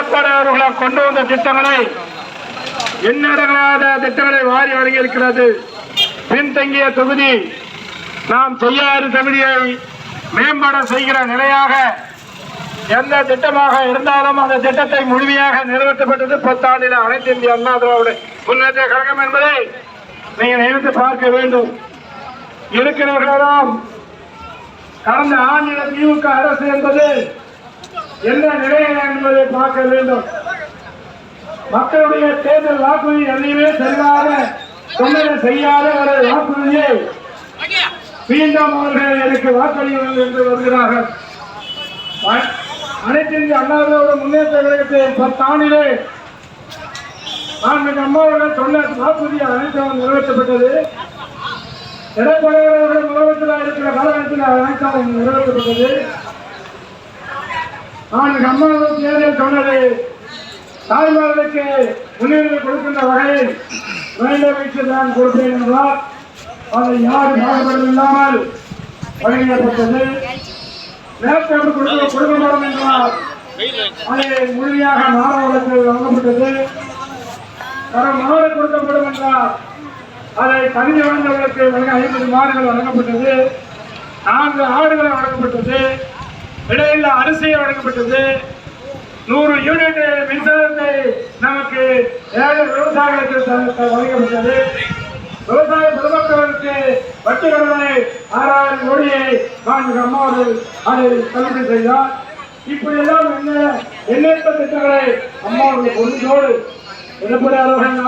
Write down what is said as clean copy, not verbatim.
எடப்பாடி அவர்கள் கொண்டு வந்த திட்டங்களை எண்ணடங்காத திட்டங்களை வாரி வழங்கியிருக்கிறது. பின்தங்கிய தொகுதி நாம் செய்யாறு தொகுதியை மேம்பட செய்கிற நிலையாக எந்த திட்டமாக இருந்தாலும் அந்த திட்டத்தை முழுமையாக நிறைவேற்றப்பட்டது 10 ஆண்டில் அனைத்து இந்திய அண்ணா திராவிட முன்னேற்ற கழகம் என்பதை நீங்கள் நினைத்து பார்க்க வேண்டும். இருக்கிறவர்களெல்லாம் கடந்த ஆண்டில் திமுக அரசு என்பது எந்த நிலையில் என்பதை பார்க்க வேண்டும். மக்களுடைய தேர்தல் வாக்குறுதி எதையுமே செல்லாத செய்யாத ஒரு வாக்குறுதியை மீண்டும் அவர்கள் எனக்கு வாக்களியுங்கள் என்று வருகிறார்கள். அனைத்து இந்திய அண்ணா திராவிட முன்னேற்ற கழகத்தின் 10 ஆண்டிலே நான் அம்மாவர்கள் சொன்ன வாக்குறுதி அனைத்தும் நிறைவேற்றப்பட்டது. எடப்பாடி அவர்கள் முதலமைச்சராக இருக்கிற காலகட்டத்தில் அனைத்தும் நிறைவேற்றப்பட்டது. நான் அம்மாவர்கள் தேர்தல் சொன்னது தாய்மார்களுக்கு முன்னுரிமை கொடுக்கின்ற வகையில் வேண்டும் நான் கொடுப்பேன் என்றால் அதை யாரும் பாகுபாடு இல்லாமல் வழங்கப்பட்டது. மேற்கொண்டு கொடுக்கப்படும் என்றால் அதை முழுமையாக மாணவர்களுக்கு வழங்கப்பட்டது. மாடு கொடுக்கப்படும் என்றால் அதை தகுதி வாய்ந்தவர்களுக்கு 50 மாடுகள் வழங்கப்பட்டது. 4 ஆடுகளை வழங்கப்பட்டது. இடையில அரிசியை வழங்கப்பட்டது. 100 யூனிட் மின்சாரத்தை நமக்கு ஏழை விவசாயிகளுக்கு வழங்கப்பட்டது. விவசாய பொதுமக்களுக்கு வட்டி கடனை 6000 கோடியை அம்மாவர்கள் அதை தள்ளுபடி செய்தார். இப்படியெல்லாம் எண்ணற்ற திட்டங்களை அம்மாவர்கள் கொண்டோடு எடப்பாடி அவர்கள்